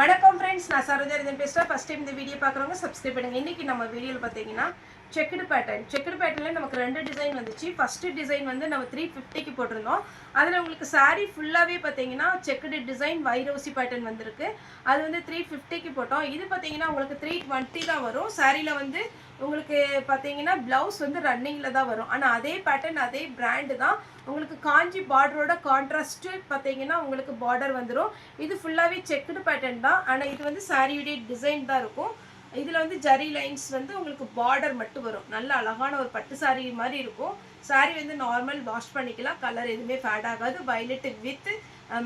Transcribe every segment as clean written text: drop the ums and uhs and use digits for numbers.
வணக்கம் ஃப்ரெண்ட்ஸ், நான் சரோஜா இதன் பேசுகிறேன். ஃபஸ்ட் டைம் இந்த வீடியோ பார்க்குறவங்க சப்ஸ்கிரைப் பண்ணுங்கள். இன்றைக்கி நம்ம வீடியோவில் பார்த்தீங்கன்னா செக்குடு பேட்டர்னில் நமக்கு 2 டிசைன் வந்துச்சு. ஃபஸ்ட்டு டிசைன் வந்து நம்ம 350க்கு போட்டிருந்தோம். அதில் உங்களுக்கு சாரீ ஃபுல்லாகவே பார்த்தீங்கன்னா செக்குடு டிசைன் வைரோசி பேட்டர்ன் வந்திருக்கு. அது வந்து 350க்கு போட்டோம். இது பார்த்தீங்கன்னா உங்களுக்கு 320 தான் வரும். சாரியில் வந்து உங்களுக்கு பார்த்தீங்கன்னா ப்ளவுஸ் வந்து ரன்னிங்கில் தான் வரும். ஆனால் அதே பேட்டர்ன் அதே பிராண்டு தான். உங்களுக்கு காஞ்சி பார்டரோட கான்ட்ராஸ்ட்டு பார்த்தீங்கன்னா உங்களுக்கு பார்டர் வந்துடும். இது ஃபுல்லாகவே செக்குடு பேட்டர்ன் தான். ஆனால் இது வந்து சாரியுடைய டிசைன் தான் இருக்கும். இதில் வந்து ஜரி லைன்ஸ் வந்து உங்களுக்கு பார்டர் மட்டும் வரும். நல்ல அழகான ஒரு பட்டு சாரீ மாதிரி இருக்கும். சாரீ வந்து நார்மல் வாஷ் பண்ணிக்கலாம். கலர் எதுவுமே ஃபேட் ஆகாது. Violet with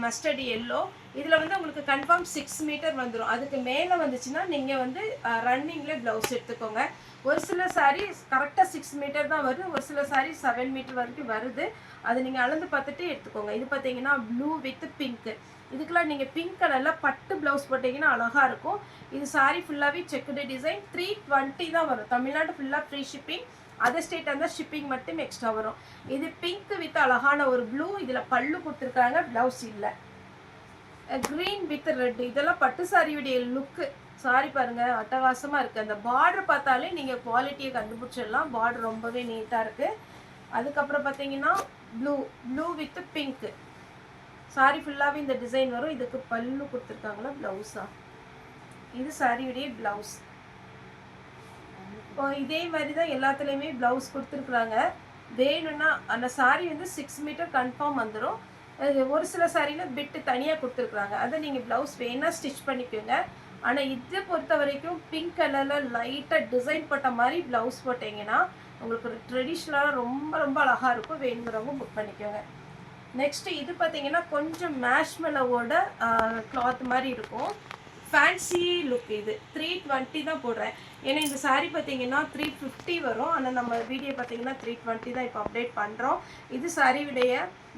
mustard yellow. இதில் வந்து உங்களுக்கு கன்ஃபார்ம் 6 மீட்டர் வந்துடும். அதுக்கு மேலே வந்துச்சுன்னா நீங்கள் வந்து ரன்னிங்கில் ப்ளவுஸ் எடுத்துக்கோங்க. ஒரு சில சாரீ கரெக்டாக 6 மீட்டர் தான் வருது. ஒரு சில சாரீ 7 மீட்டர் வரைக்கும் வருது. அது நீங்கள் அளந்து பார்த்துட்டு எடுத்துக்கோங்க. இது பார்த்தீங்கன்னா ப்ளூ வித் பிங்க்கு. இதுக்கெல்லாம் நீங்கள் பிங்க் கலரில் பட்டு ப்ளவுஸ் போட்டிங்கன்னா அழகாக இருக்கும். இது சாரீ ஃபுல்லாகவே செக்குடு டிசைன். 320 தான் வரும். தமிழ்நாடு ஃபுல்லாக ஃப்ரீ ஷிப்பிங். அதர் ஸ்டேட் அந்த ஷிப்பிங் மட்டும் எக்ஸ்ட்ரா வரும். இது பிங்க் வித் அழகான ஒரு ப்ளூ. இதில் பல்லு கொடுத்துருக்காங்க, ப்ளவுஸ் இல்லை. Green with red. இதெல்லாம் பட்டு சாரியுடைய லுக்கு. சாரி பாருங்கள், அட்டகாசமாக இருக்குது. அந்த பார்டர் பார்த்தாலே நீங்கள் குவாலிட்டியை கண்டுபிடிச்சிடலாம். பார்டர் ரொம்பவே நீட்டாக இருக்குது. அதுக்கப்புறம் பார்த்தீங்கன்னா ப்ளூ வித் பிங்க்கு. சாரி ஃபுல்லாகவே இந்த டிசைன் வரும். இதுக்கு பல்லு கொடுத்துருக்காங்களா, ப்ளவுஸா? இது சாரியுடைய ப்ளவுஸ். இப்போ இதே மாதிரி தான் எல்லாத்துலேயுமே ப்ளவுஸ் கொடுத்துருக்குறாங்க. வேணும்னா அந்த சாரீ வந்து 6 மீட்டர் கன்ஃபார்ம் வந்துடும். ஒரு சில சாரியில் பிட்டு தனியாக கொடுத்துருக்குறாங்க. அதை நீங்கள் ப்ளவுஸ் வேணால் ஸ்டிச் பண்ணிக்கோங்க. ஆனால் இதை பொறுத்த வரைக்கும் பிங்க் கலரில் லைட்டாக டிசைன் போட்ட மாதிரி ப்ளவுஸ் போட்டிங்கன்னா உங்களுக்கு ஒரு ட்ரெடிஷ்னலாக ரொம்ப ரொம்ப அழகாக இருக்கும். வேணுங்கிறவங்க புக் பண்ணிக்கோங்க. நெக்ஸ்ட்டு இது பார்த்தீங்கன்னா கொஞ்சம் மேஷ்மெலோவோட கிளாத் மாதிரி இருக்கும். Fancy look. இது 320 தான் போடுறேன். ஏன்னா இந்த சாரீ பார்த்தீங்கன்னா 350 வரும். ஆனால் நம்ம வீடியோ பார்த்தீங்கன்னா 320 தான் இப்போ அப்டேட் பண்ணுறோம். இது சாரியுடைய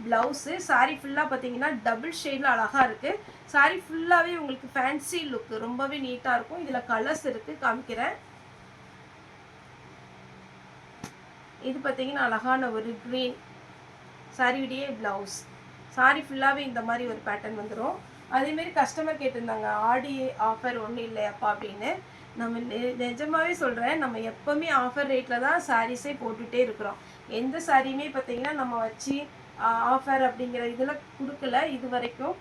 ப்ளவுஸு. சாரீ ஃபுல்லாக பார்த்தீங்கன்னா டபுள் ஷேடில் அழகாக இருக்குது. சாரீ ஃபுல்லாகவே உங்களுக்கு ஃபேன்சி லுக்கு ரொம்பவே நீட்டாக இருக்கும். இதில் கலர்ஸ் இருக்குது, காமிக்கிறேன். இது பார்த்தீங்கன்னா அழகான ஒரு க்ரீன். சாரியுடைய ப்ளவுஸ். சாரீ ஃபுல்லாகவே இந்த மாதிரி ஒரு பேட்டர்ன் வந்துடும். அதேமாரி கஸ்டமர் கேட்டிருந்தாங்க, ஆடி ஆஃபர் ஒன்றும் இல்லையாப்பா அப்படின்னு. நம்ம நிஜமாகவே சொல்கிறேன், நம்ம எப்போவுமே ஆஃபர் ரேட்டில் தான் சாரீஸே போட்டுகிட்டே இருக்கிறோம். எந்த சாரியுமே பார்த்திங்கன்னா நம்ம வச்சு ஆஃபர் அப்படிங்கிற இதில் கொடுக்கல இது வரைக்கும்.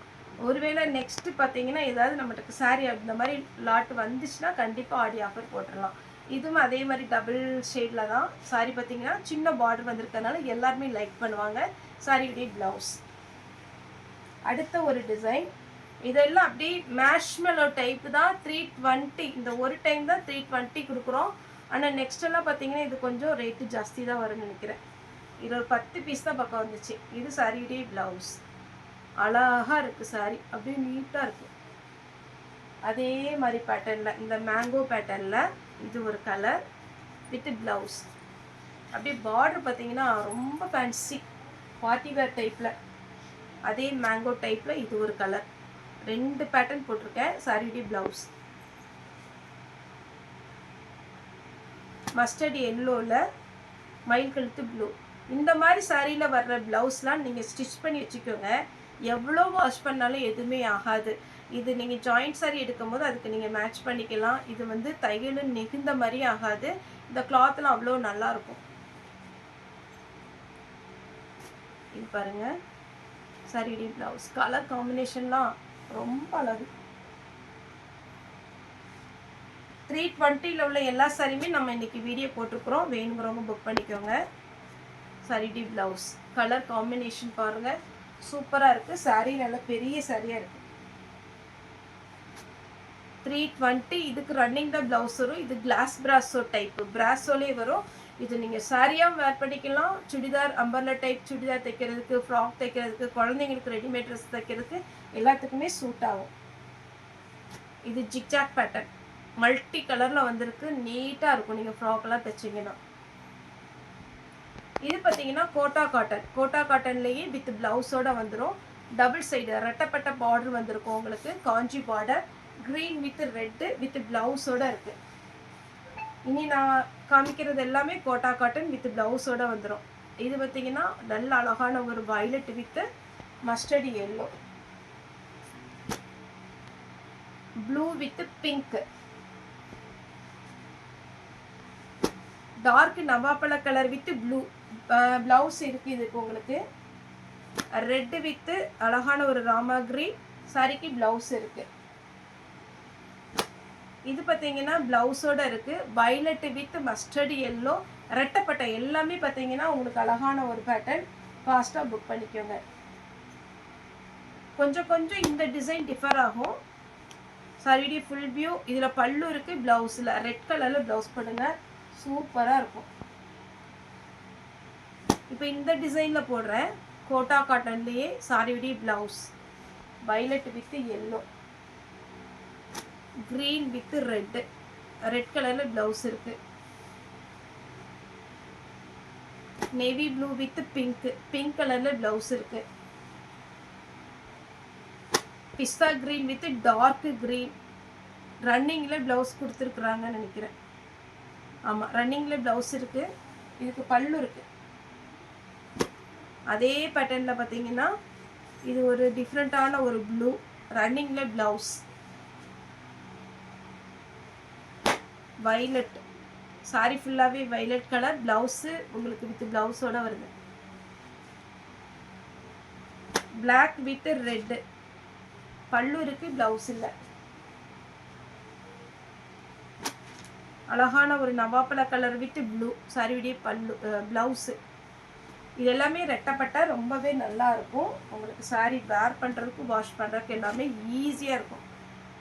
ஒருவேளை நெக்ஸ்ட்டு பார்த்திங்கன்னா ஏதாவது நம்மகிட்ட சாரீ அந்த மாதிரி லாட் வந்துச்சுன்னா கண்டிப்பாக ஆடி ஆஃபர் போட்டுடலாம். இதுவும் அதே மாதிரி டபுள் ஷேடில் தான். சாரீ பார்த்திங்கன்னா சின்ன பார்டர் வந்திருக்கனால எல்லாருமே லைக் பண்ணுவாங்க. சாரியுடைய ப்ளவுஸ். அடுத்த ஒரு டிசைன். இதெல்லாம் அப்படியே மேஷ்மெலோ டைப்பு தான். 320. இந்த ஒரு டைம் தான் 320 கொடுக்குறோம். ஆனால் நெக்ஸ்டெல்லாம் பார்த்தீங்கன்னா இது கொஞ்சம் ரேட்டு ஜாஸ்தி தான் வரும்னு நினைக்கிறேன். இது ஒரு 10 பீஸ் தான் பக்கம் வந்துச்சு. இது சாரியுடைய ப்ளவுஸ். அழகாக இருக்குது சாரி, அப்படியே நீட்டாக இருக்குது. அதே மாதிரி பேட்டர்னில் இந்த மேங்கோ பேட்டர்னில் இது ஒரு கலர் வித் ப்ளவுஸ். அப்படியே பார்டர் பார்த்தீங்கன்னா ரொம்ப ஃபேன்சி பார்ட்டி வேர் டைப்பில். அதே மேங்கோ டைப்பில் இது ஒரு கலர். 2 பேட்டர்ன் போட்டிருக்கேன். சாரியுடைய ப்ளவுஸ் மஸ்டர்ட் எல்லோவில் மயில் கழுத்து ப்ளூ. இந்த மாதிரி சாரியில் வர்ற ப்ளவுஸ்லாம் நீங்கள் ஸ்டிச் பண்ணி வச்சுக்கோங்க. எவ்வளோ வாஷ் பண்ணாலும் எதுவுமே ஆகாது. இது நீங்கள் ஜாயிண்ட் சாரி எடுக்கும் போது அதுக்கு நீங்கள் மேட்ச் பண்ணிக்கலாம். இது வந்து தையலும் நெகிழ்ந்த மாதிரி ஆகாது. இந்த கிளாத்லாம் அவ்வளோ நல்லாயிருக்கும். இது பாருங்கள், சாரியுடைய ப்ளவுஸ். கலர் காம்பினேஷன்லாம் ரொம்ப அழகு. 320ல் உள்ள எல்லா சாரியுமே நம்ம இன்றைக்கி வீடியோ போட்டிருக்கிறோம். வேணுங்கிறவங்க புக் பண்ணிக்கோங்க. சாரியுடைய ப்ளவுஸ். கலர் காம்பினேஷன் பாருங்கள், சூப்பராக இருக்குது. சாரீ நல்ல பெரிய சாரியாக இருக்குது. 320. இதுக்கு ரன்னிங் தான் ப்ளவுஸ் வரும். இது கிளாஸ் பிராஸோ டைப்பு. பிராஸோலே வரும். இது நீங்கள் சாரியாக வேர் பண்ணிக்கலாம். சுடிதார் அம்பர்லா டைப் சுடிதார் தைக்கிறதுக்கு, ஃப்ராக் தைக்கிறதுக்கு, குழந்தைங்களுக்கு ரெடிமேட் ட்ரெஸ் தைக்கிறதுக்கு எல்லாத்துக்குமே சூட் ஆகும். இது ஜிக்ஜாக் பேட்டர்ன் மல்டி கலரில் வந்திருக்கு. நீட்டாக இருக்கும் நீங்கள் ஃப்ராக்கெல்லாம் தைச்சிங்கன்னா. இது பார்த்தீங்கன்னா கோட்டா காட்டன். கோட்டா காட்டன்லேயே வித் ப்ளவுஸோடு வந்துடும். டபுள் சைடு ரெட்டப்பட்ட பார்டர் வந்திருக்கும் உங்களுக்கு. Kanchi border. Green with red with ப்ளவுஸோடு இருக்குது. இனி நான் காமிக்கிறது எல்லாமே கோட்டா காட்டன் வித் ப்ளவுஸோடு வந்துடும். இது பார்த்திங்கன்னா நல்ல அழகான ஒரு violet with mustard yellow. Blue with pink, dark நவாப்பழ கலர் வித் ப்ளூ பிளவுஸ் இருக்கு. இதுக்கு உங்களுக்கு ரெட் வித் அழகான ஒரு ராமா கிரீன் சாரிக்கு பிளவுஸ் இருக்கு. இது பார்த்தீங்கன்னா பிளவுஸோட இருக்கு. வயலட் வித் மஸ்டர்ட் எல்லோ ரெட்டப்பட்ட எல்லாமே பார்த்தீங்கன்னா உங்களுக்கு அழகான ஒரு பேட்டர்ன். ஃபாஸ்ட்டாக புக் பண்ணிக்கோங்க. கொஞ்சம் கொஞ்சம் இந்த டிசைன் டிஃபர் ஆகும். சாரியுடைய ஃபுல் வியூ இதில் பல்லு இருக்கு. பிளவுஸில் ரெட் கலரில் பிளவுஸ் பண்ணுங்க, சூப்பராக இருக்கும். இப்போ இந்த டிசைனில் போடுறேன் கோட்டா காட்டன்லேயே. சாரியுடைய blouse violet with yellow, green with red, red கலரில் பிளவுஸ் இருக்கு. Navy blue with pink, pink கலரில் பிளவுஸ் இருக்கு. பிஸ்தா கிரீன் வித் டார்க் கிரீன், ரன்னிங்கில் பிளவுஸ் கொடுத்துருக்குறாங்கன்னு நினைக்கிறேன். ஆமாம், ரன்னிங்கில் பிளவுஸ் இருக்கு. இதுக்கு பல்லு இருக்கு. அதே பேட்டர்னில் பார்த்தீங்கன்னா இது ஒரு டிஃப்ரெண்ட்டான ஒரு ப்ளூ, ரன்னிங்கில் பிளவுஸ் வயலட். சாரி ஃபுல்லாகவே வயலட் கலர், பிளவுஸு உங்களுக்கு வித் பிளவுஸோட வருது. பிளாக் வித் ரெட், பல்லு இருக்கு, பிளவுஸ் இல்லை. அழகான ஒரு நவாப்பழ கலர் வித் ப்ளூ சாரியுடைய பல்லு பிளவுஸு. இது எல்லாமே ரெட்டப்பட்ட ரொம்பவே நல்லா இருக்கும். உங்களுக்கு சாரி வேர் பண்ணுறதுக்கு வாஷ் பண்ணுறதுக்கு எல்லாமே ஈஸியாக இருக்கும்.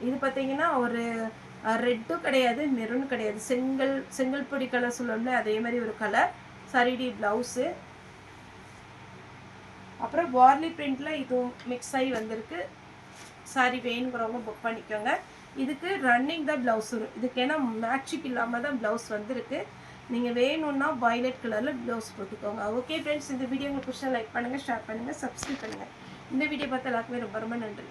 இது பார்த்தீங்கன்னா ஒரு ரெட்டும் கிடையாது, மெரூன் கிடையாது, செங்கல் பொடி கலர் சொல்லணும்ல அதே மாதிரி ஒரு கலர். சாரியுடைய பிளவுஸு. அப்புறம் வார்லி பிரிண்டில் இதுவும் மிக்ஸ் ஆகி வந்திருக்கு. சாரி வேணுங்கிறவங்க புக் பண்ணிக்கோங்க. இதுக்கு ரன்னிங் தான் ப்ளவுஸ் வரும். இதுக்கு ஏன்னா மேட்சிக் இல்லாமல் தான் ப்ளவுஸ் வந்திருக்கு. நீங்கள் வேணும்னா வயலட் கலரில் ப்ளவுஸ் போட்டுக்கோங்க. ஓகே ஃப்ரெண்ட்ஸ், இந்த வீடியோ உங்களுக்கு பிடிச்சா லைக் பண்ணுங்கள், ஷேர் பண்ணுங்கள், சப்ஸ்கிரைப் பண்ணுங்கள். இந்த வீடியோ பார்த்து எல்லாருக்குமே ரொம்ப ரொம்ப நன்றி.